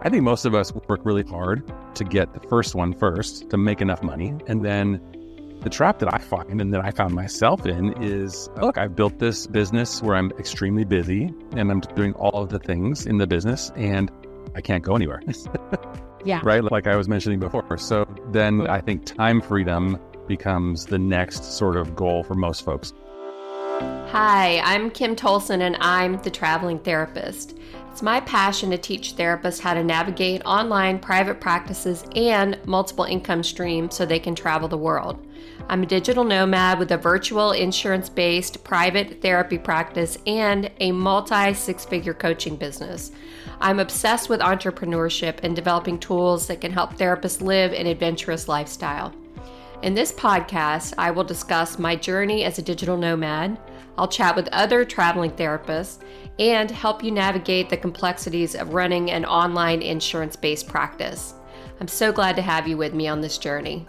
I think most of us work really hard to get the first one first, to make enough money. And then the trap that I find and that I found myself in is, look, I've built this business where I'm extremely busy and I'm doing all of the things in the business and I can't go anywhere. Yeah. Right? Like I was mentioning before. So then I think time freedom becomes the next sort of goal for most folks. Hi, I'm Kim Tolson and I'm the traveling therapist. It's my passion to teach therapists how to navigate online private practices and multiple income streams so they can travel the world. I'm a digital nomad with a virtual insurance-based private therapy practice and a multi-six-figure coaching business. I'm obsessed with entrepreneurship and developing tools that can help therapists live an adventurous lifestyle. In this podcast, I will discuss my journey as a digital nomad. I'll chat with other traveling therapists and help you navigate the complexities of running an online insurance-based practice. I'm so glad to have you with me on this journey.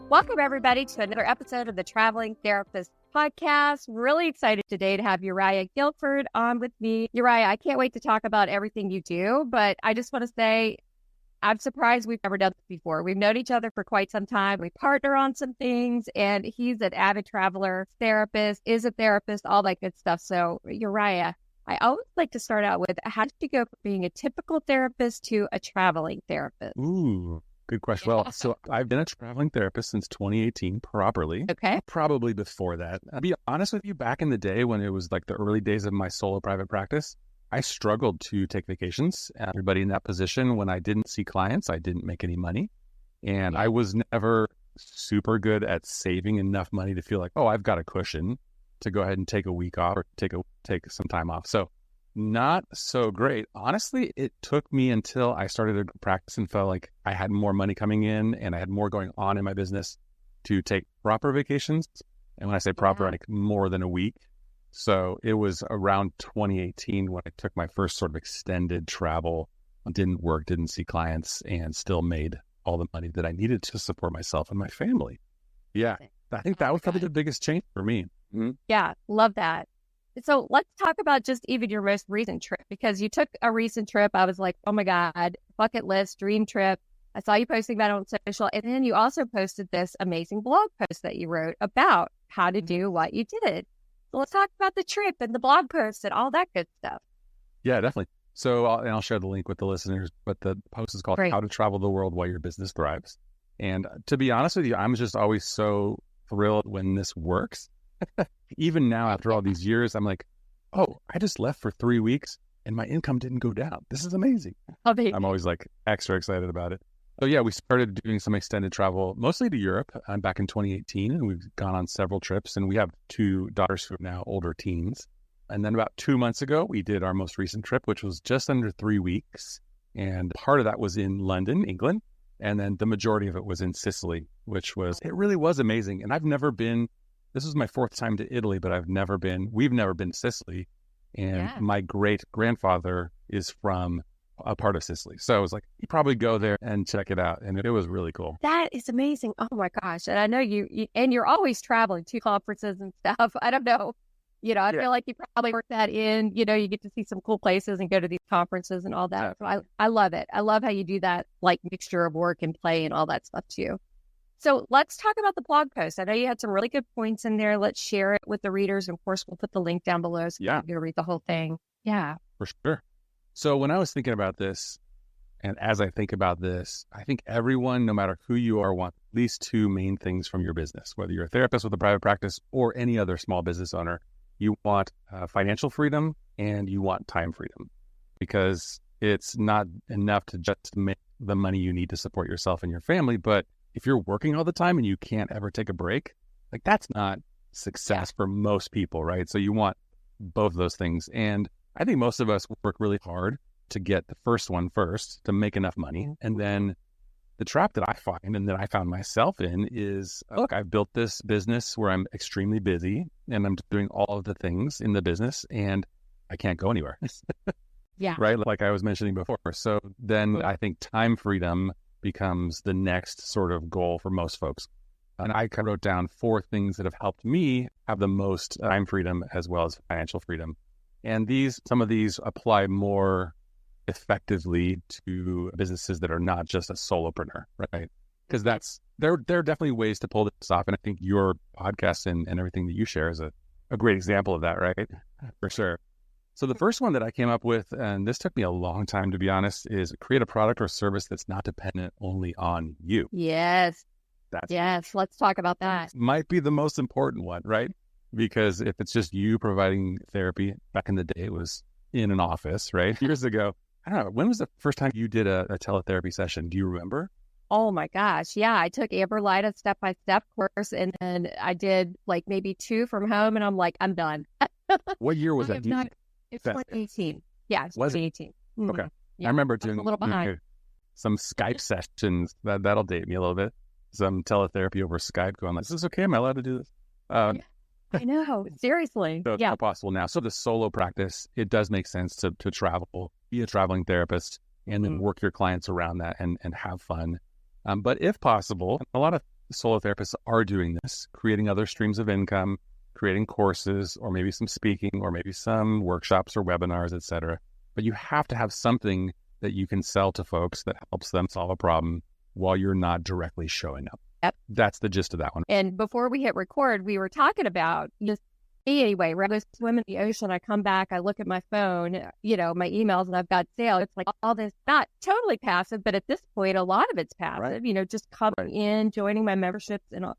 Welcome, everybody, to another episode of the Traveling Therapist Podcast. Really excited today to have Uriah Guilford on with me. Uriah, I can't wait to talk about everything you do, but I just want to say I'm surprised we've never done this before. We've known each other for quite some time. We partner on some things, and he's an avid traveler, therapist, is a therapist, all that good stuff. So, Uriah, I always like to start out with, how did you go from being a typical therapist to a traveling therapist? Ooh, good question. Well, so I've been a traveling therapist since 2018 properly. Okay. Probably before that. I'll be honest with you, back in the day when it was like the early days of my solo private practice, I struggled to take vacations. Everybody in that position, when I didn't see clients, I didn't make any money. And I was never super good at saving enough money to feel like, oh, I've got a cushion to go ahead and take a week off or take some time off. So not so great. Honestly, it took me until I started to practice and felt like I had more money coming in and I had more going on in my business to take proper vacations. And when I say proper, like more than a week. So it was around 2018 when I took my first sort of extended travel, didn't work, didn't see clients, and still made all the money that I needed to support myself and my family. Yeah, I think that was probably the biggest change for me. Mm-hmm. Yeah, love that. So let's talk about just even your most recent trip, because you took a recent trip. I was like, oh my God, bucket list, dream trip. I saw you posting that on social. And then you also posted this amazing blog post that you wrote about how to do what you did. Let's talk about the trip and the blog post and all that good stuff. Yeah, definitely. So I'll share the link with the listeners, but the post is called How to Travel the World While Your Business Thrives. And to be honest with you, I'm just always so thrilled when this works. Even now, after all these years, I'm like, oh, I just left for 3 weeks and my income didn't go down. This is amazing. I'm always like extra excited about it. So yeah, we started doing some extended travel, mostly to Europe. I'm back in 2018, and we've gone on several trips, and we have 2 daughters who are now older teens. And then about 2 months ago, we did our most recent trip, which was just under 3 weeks. And part of that was in London, England. And then the majority of it was in Sicily, it really was amazing. And I've never been, this was my 4th time to Italy, but we've never been to Sicily. And my great grandfather is from a part of Sicily. So I was like, you probably go there and check it out. And it was really cool. That is amazing. Oh my gosh. And I know and you're always traveling to conferences and stuff. I don't know. I feel like you probably work that in, you get to see some cool places and go to these conferences and all that. So I love it. I love how you do that, like mixture of work and play and all that stuff too. So let's talk about the blog post. I know you had some really good points in there. Let's share it with the readers. Of course, we'll put the link down below so you can read the whole thing. Yeah. For sure. So when I was thinking about this, and as I think about this, I think everyone, no matter who you are, wants at least 2 main things from your business. Whether you're a therapist with a private practice or any other small business owner, you want financial freedom and you want time freedom, because it's not enough to just make the money you need to support yourself and your family. But if you're working all the time and you can't ever take a break, like that's not success for most people, right? So you want both of those things. And I think most of us work really hard to get the first one first, to make enough money. And then the trap that I find and that I found myself in is, look, I've built this business where I'm extremely busy and I'm doing all of the things in the business and I can't go anywhere. Right? Like I was mentioning before. So then I think time freedom becomes the next sort of goal for most folks. And I wrote down 4 things that have helped me have the most time freedom as well as financial freedom. And some of these apply more effectively to businesses that are not just a solopreneur, right? Because there are definitely ways to pull this off. And I think your podcast and everything that you share is a great example of that, right? For sure. So the first one that I came up with, and this took me a long time to be honest, is create a product or service that's not dependent only on you. Yes. Let's talk about that. Might be the most important one, right? Because if it's just you providing therapy, back in the day, it was in an office, right? Years ago. I don't know. When was the first time you did a teletherapy session? Do you remember? Oh my gosh. Yeah. I took Amber Lida's step-by-step course, and then I did like maybe 2 from home, and I'm like, I'm done. What year was that? It's 2018. Yeah, it's 2018. Mm-hmm. Okay. Yeah. I remember doing a little behind. Some Skype sessions. That'll date me a little bit. Some teletherapy over Skype going like, is this okay? Am I allowed to do this? I know. Seriously. So it's not possible now. So the solo practice, it does make sense to travel, be a traveling therapist, and then work your clients around that and have fun. But if possible, a lot of solo therapists are doing this, creating other streams of income, creating courses, or maybe some speaking, or maybe some workshops or webinars, etc. But you have to have something that you can sell to folks that helps them solve a problem while you're not directly showing up. Yep. That's the gist of that one. And before we hit record, we were talking about just me anyway. When I go swim in the ocean, I come back, I look at my phone, my emails, and I've got sales. It's like all this, not totally passive, but at this point, a lot of it's passive, right. Just coming in, joining my memberships and all.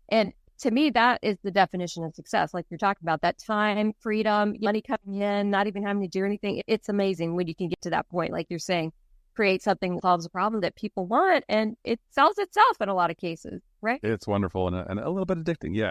And to me, that is the definition of success. Like you're talking about, that time, freedom, money coming in, not even having to do anything. It's amazing when you can get to that point, like you're saying, create something that solves a problem that people want, and it sells itself in a lot of cases, right? It's wonderful and a little bit addicting. Yeah.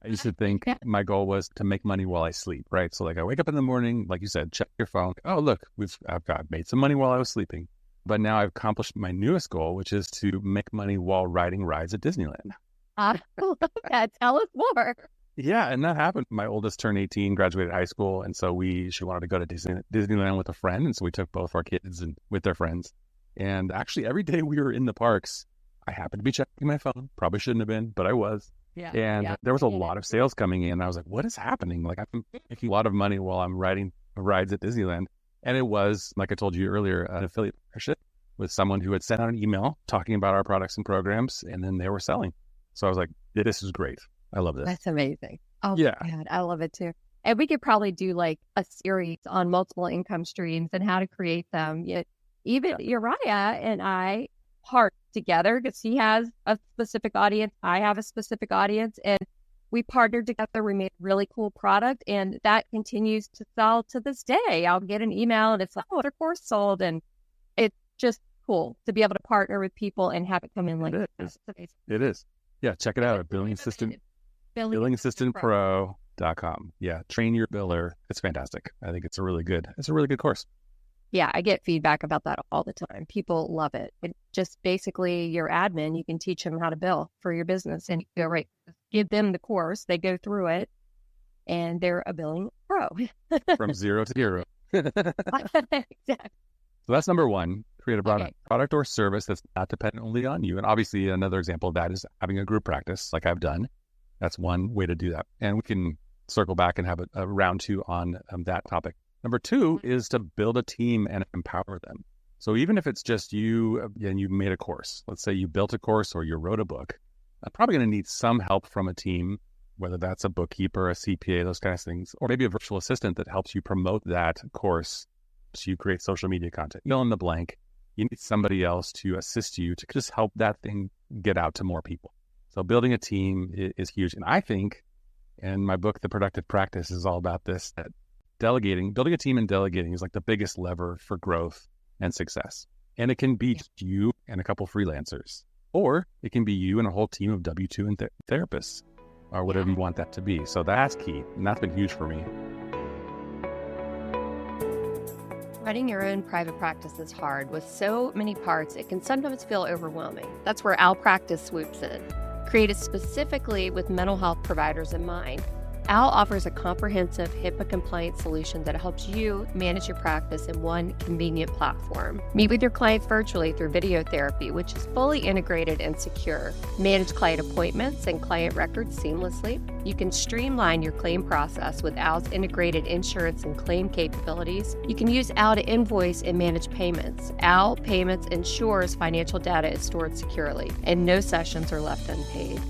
I used to think my goal was to make money while I sleep, right? So like I wake up in the morning, like you said, check your phone. Oh, look, I've made some money while I was sleeping. But now I've accomplished my newest goal, which is to make money while riding rides at Disneyland. I love that. Tell us more. Yeah, and that happened. My oldest turned 18, graduated high school, and so she wanted to go to Disneyland with a friend, and so we took both our kids and with their friends. And actually, every day we were in the parks, I happened to be checking my phone. Probably shouldn't have been, but I was. Yeah. And there was a lot of sales coming in. I was like, what is happening? Like, I'm making a lot of money while I'm riding rides at Disneyland. And it was, like I told you earlier, an affiliate partnership with someone who had sent out an email talking about our products and programs, and then they were selling. So I was like, this is great. I love this. That's amazing. Oh, yeah. My God, I love it too. And we could probably do like a series on multiple income streams and how to create them. Even Uriah and I part together because he has a specific audience. I have a specific audience, and we partnered together. We made a really cool product, and that continues to sell to this day. I'll get an email and it's like, oh, their course sold. And it's just cool to be able to partner with people and have it come in like this. It is. Yeah, check it out at billingassistantpro.com. Yeah, train your biller. It's fantastic. I think it's a really good course. Yeah, I get feedback about that all the time. People love it. It just basically your admin, you can teach them how to bill for your business, and you go right, give them the course, they go through it, and they're a billing pro. From zero to hero. Exactly. So that's number one. Create a product or service that's not dependent only on you. And obviously another example of that is having a group practice like I've done. That's one way to do that. And we can circle back and have a round 2 on that topic. Number 2 is to build a team and empower them. So even if it's just you and you made a course, let's say you built a course or you wrote a book, I'm probably going to need some help from a team, whether that's a bookkeeper, a CPA, those kinds of things, or maybe a virtual assistant that helps you promote that course. So you create social media content, fill in the blank. You need somebody else to assist you to just help that thing get out to more people. So building a team is huge. And I think, and my book, The Productive Practice, is all about this, that building a team and delegating is like the biggest lever for growth and success. And it can be just you and a couple freelancers, or it can be you and a whole team of W-2 and therapists, or whatever you want that to be. So that's key. And that's been huge for me. Running your own private practice is hard. With so many parts, it can sometimes feel overwhelming. That's where Practice swoops in. Created specifically with mental health providers in mind, OWL offers a comprehensive HIPAA-compliant solution that helps you manage your practice in one convenient platform. Meet with your clients virtually through video therapy, which is fully integrated and secure. Manage client appointments and client records seamlessly. You can streamline your claim process with OWL's integrated insurance and claim capabilities. You can use OWL to invoice and manage payments. OWL Payments ensures financial data is stored securely, and no sessions are left unpaid.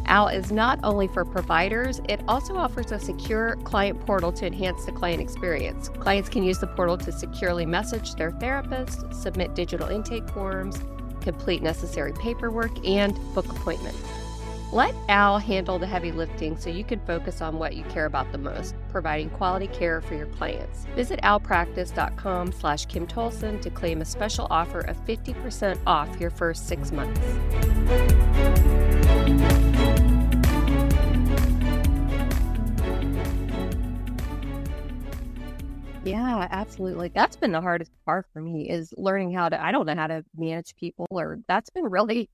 OWL is not only for providers, it also offers a secure client portal to enhance the client experience. Clients can use the portal to securely message their therapist, submit digital intake forms, complete necessary paperwork, and book appointments. Let OWL handle the heavy lifting so you can focus on what you care about the most, providing quality care for your clients. Visit owlpractice.com/Kim Tolson to claim a special offer of 50% off your first 6 months. Yeah, absolutely. That's been the hardest part for me, is learning I don't know how to manage people, or that's been really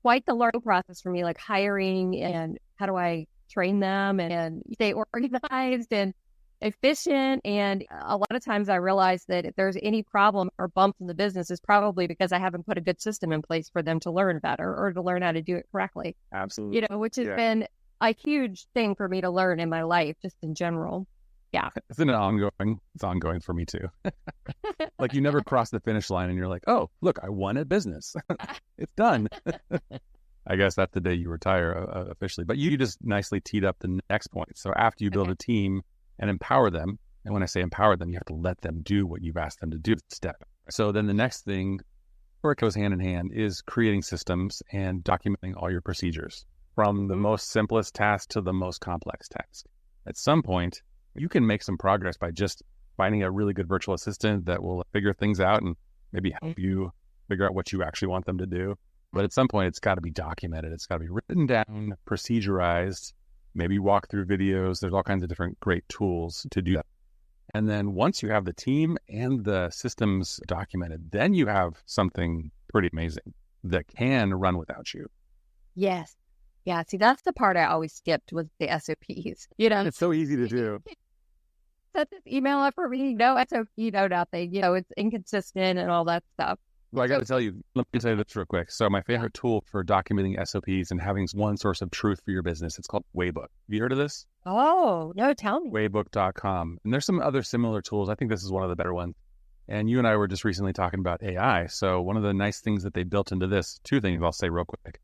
quite the learning process for me, like hiring and how do I train them and stay organized and efficient. And a lot of times I realize that if there's any problem or bump in the business, it's probably because I haven't put a good system in place for them to learn better or to learn how to do it correctly. Absolutely. Which has been a huge thing for me to learn in my life, just in general. Yeah. Isn't it ongoing? It's ongoing for me too. Like you never cross the finish line and you're like, oh, look, I won at business. It's done. I guess that's the day you retire officially. But you just nicely teed up the next point. So after you build a team and empower them, and when I say empower them, you have to let them do what you've asked them to do. Step. So then the next thing, where it goes hand in hand, is creating systems and documenting all your procedures, from the most simplest task to the most complex task. At some point, you can make some progress by just finding a really good virtual assistant that will figure things out and maybe help you figure out what you actually want them to do. But at some point, it's got to be documented. It's got to be written down, procedurized, maybe walk through videos. There's all kinds of different great tools to do that. And then once you have the team and the systems documented, then you have something pretty amazing that can run without you. Yes. Yeah. See, that's the part I always skipped, was the SOPs. It's so easy to do. Set this email up for me. No SOP, no nothing. It's inconsistent and all that stuff. Well, I got to tell you, let me tell you this real quick. So my favorite tool for documenting SOPs and having one source of truth for your business, it's called Waybook. Have you heard of this? Oh, no, tell me. Waybook.com. And there's some other similar tools. I think this is one of the better ones. And you and I were just recently talking about AI. So one of the nice things that they built into this, two things I'll say real quick.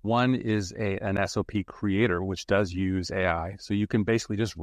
One is an SOP creator, which does use AI. So you can basically just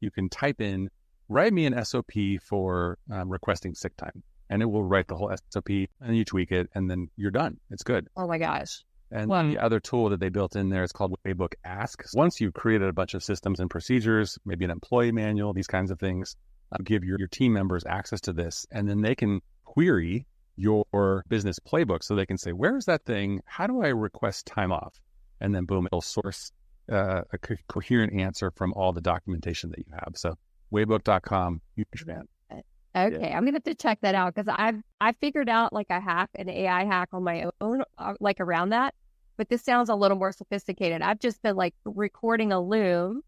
you can type in, write me an SOP for requesting sick time. And it will write the whole SOP, and you tweak it, and then you're done. It's good. Oh my gosh. And the other tool that they built in there is called Waybook Ask. Once you've created a bunch of systems and procedures, maybe an employee manual, these kinds of things, give your team members access to this, and then they can query your business playbook so they can say, where is that thing? How do I request time off? And then boom, it'll source a coherent answer from all the documentation that you have. So Waybook.com, huge fan. Okay, yeah. I'm gonna have to check that out, because I figured out like a hack, an AI hack on my own, like around that. But this sounds a little more sophisticated. I've just been like recording a Loom,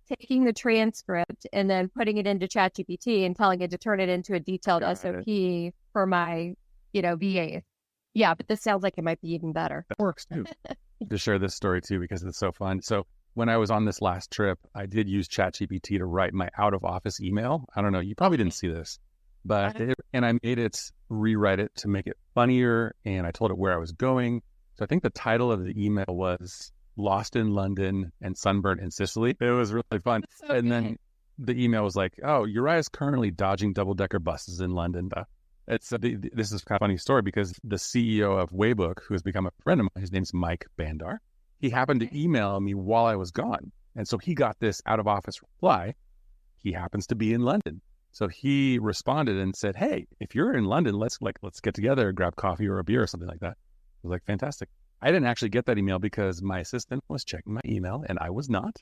taking the transcript, and then putting it into ChatGPT and telling it to turn it into a detailed SOP for my, VA. Yeah, but this sounds like it might be even better. That works too. To share this story too, because it's so fun. So when I was on this last trip, I did use ChatGPT to write my out of office email. I don't know, you probably didn't see this. And I made it rewrite it to make it funnier, and I told it where I was going. So I think the title of the email was Lost in London and Sunburnt in Sicily. It was really fun. So and then the email was like, oh, Uriah is currently dodging double-decker buses in London. This is kind of a funny story, because the CEO of Waybook, who has become a friend of mine, his name's Mike Bandar, he happened to email me while I was gone. And so he got this out of office reply. He happens to be in London. So he responded and said, hey, if you're in London, let's get together, grab coffee or a beer or something like that. I was like, fantastic. I didn't actually get that email because my assistant was checking my email and I was not.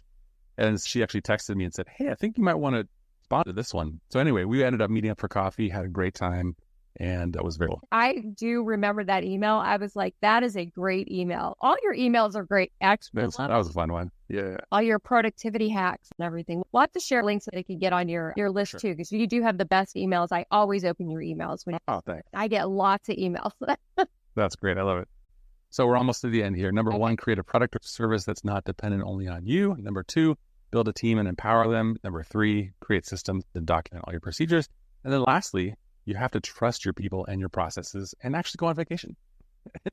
And she actually texted me and said, hey, I think you might want to respond to this one. So anyway, we ended up meeting up for coffee, had a great time, and that was very cool. I do remember that email. I was like, that is a great email. All your emails are great. Actually, that was a fun one. Yeah. all your productivity hacks and everything. We'll have to share links so they can get on your list too, because you do have the best emails. I always open your emails. Oh, thanks. I get lots of emails. That's great. I love it. So we're almost to the end here. Number one, create a product or service that's not dependent only on you. Number two, build a team and empower them. Number three, create systems and document all your procedures. And then lastly, you have to trust your people and your processes and actually go on vacation.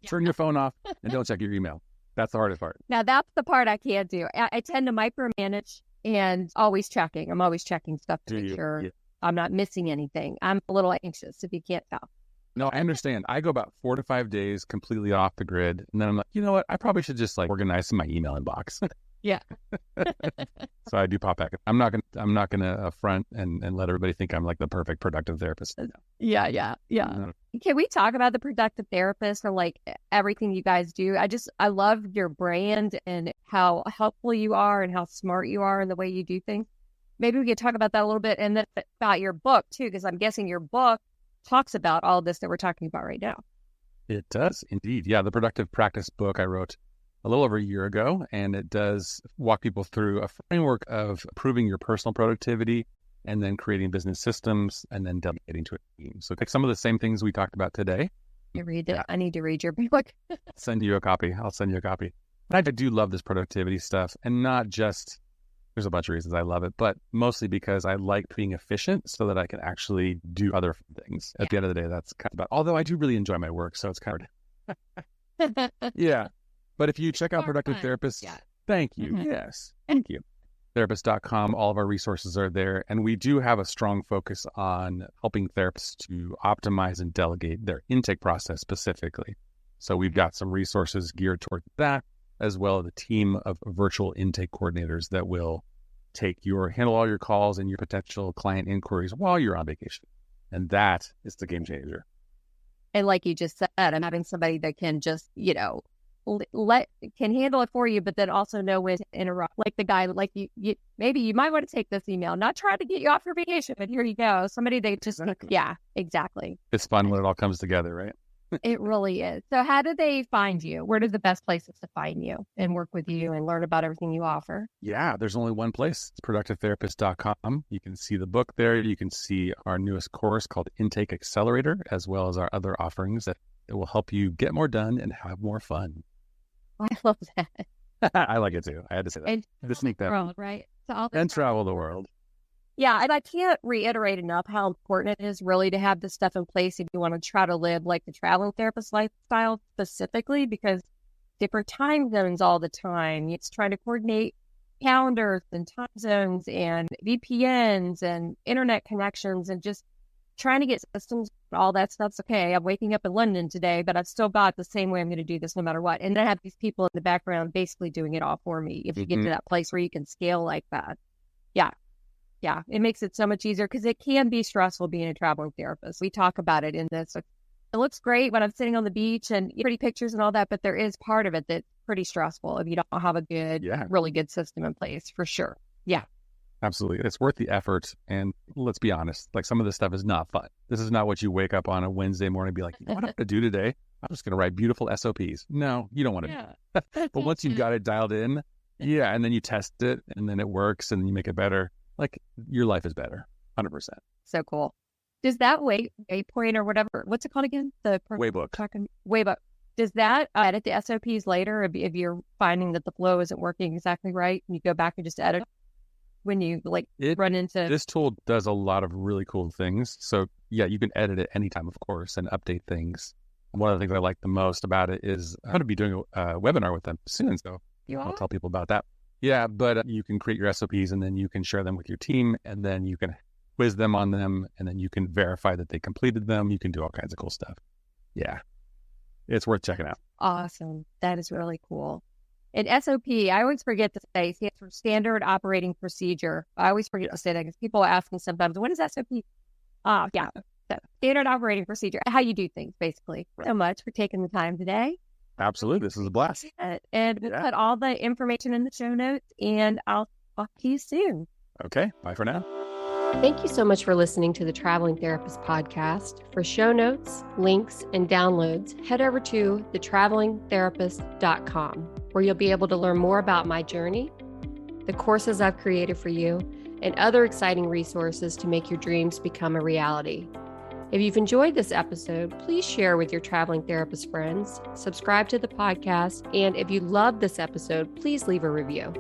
Turn your phone off and don't check your email. That's the hardest part. Now, that's the part I can't do. I tend to micromanage and always checking. I'm always checking stuff to make sure I'm not missing anything. I'm a little anxious, if you can't tell. No, I understand. I go about 4 to 5 days completely off the grid. And then I'm like, you know what? I probably should just organize my email inbox. Yeah. So I do pop back. I'm not gonna front and let everybody think I'm like the perfect productive therapist. Yeah. Can we talk about the productive therapist and everything you guys do? I love your brand and how helpful you are and how smart you are in the way you do things. Maybe we could talk about that a little bit, and then about your book too, because I'm guessing your book talks about all this that we're talking about right now. It does indeed. Yeah, the Productive Practice book I wrote a little over a year ago, and it does walk people through a framework of improving your personal productivity and then creating business systems and then delegating to a team. So take some of the same things we talked about today. You read it. Yeah. I need to read your book. Send you a copy. I'll send you a copy. But I do love this productivity stuff, and not just, there's a bunch of reasons I love it, but mostly because I like being efficient so that I can actually do other things. At the end of the day, that's kind of about, although I do really enjoy my work, so it's kind of, yeah. But if you check out Productive Therapist, thank you. Mm-hmm. Yes, thank you. Therapist.com, all of our resources are there. And we do have a strong focus on helping therapists to optimize and delegate their intake process specifically. So we've got some resources geared toward that, as well as a team of virtual intake coordinators that will handle all your calls and your potential client inquiries while you're on vacation. And that is the game changer. And like you just said, I'm having somebody that can just, can handle it for you, but then also know when to interrupt. Like the guy, you maybe you might want to take this email, not trying to get you off your vacation, but here you go. Somebody they just, yeah, exactly. It's fun when it all comes together, right? It really is. So how do they find you? Where are the best places to find you and work with you and learn about everything you offer? Yeah, there's only one place. It's productivetherapist.com. You can see the book there. You can see our newest course called Intake Accelerator, as well as our other offerings that will help you get more done and have more fun. I love that. I like it too. I had to say that. And to sneak that. World, right? And travel the world. Yeah, and I can't reiterate enough how important it is really to have this stuff in place if you want to try to live like the traveling therapist lifestyle specifically, because different time zones all the time. It's trying to coordinate calendars and time zones and VPNs and internet connections and just trying to get systems, all that stuff's okay. I'm waking up in London today, but I've still got the same way I'm going to do this no matter what. And then I have these people in the background basically doing it all for me. If you get to that place where you can scale like that. Yeah, it makes it so much easier because it can be stressful being a traveling therapist. We talk about it in this. It looks great when I'm sitting on the beach and pretty pictures and all that, but there is part of it that's pretty stressful if you don't have a good, really good system in place, for sure. Yeah. Absolutely. It's worth the effort. And let's be honest, some of this stuff is not fun. This is not what you wake up on a Wednesday morning and be like, you know what I'm going to do today? I'm just going to write beautiful SOPs. No, you don't want to. But once you've got it dialed in, and then you test it and then it works and you make it better. Your life is better, 100%. So cool. Does that waypoint or whatever, what's it called again? The Waybook. Waybook. Does that edit the SOPs later if you're finding that the flow isn't working exactly right and you go back and just edit when you run into... This tool does a lot of really cool things. So you can edit it anytime, of course, and update things. One of the things I like the most about it is I'm going to be doing a webinar with them soon. So I'll tell people about that. Yeah, but you can create your SOPs and then you can share them with your team and then you can quiz them on them and then you can verify that they completed them. You can do all kinds of cool stuff. Yeah, it's worth checking out. Awesome. That is really cool. And SOP, I always forget to say, stands for Standard Operating Procedure. I always forget to say that because people ask me sometimes, what is SOP? So Standard Operating Procedure, how you do things, basically. So much for taking the time today. Absolutely. This is a blast. And we'll put all the information in the show notes, and I'll talk to you soon. Okay. Bye for now. Thank you so much for listening to the Traveling Therapist podcast. For show notes, links, and downloads, head over to thetravelingtherapist.com, where you'll be able to learn more about my journey the courses I've created for you, and other exciting resources to make your dreams become a reality. If you've enjoyed this episode, please share with your traveling therapist friends, subscribe to the podcast, and if you loved this episode, please leave a review.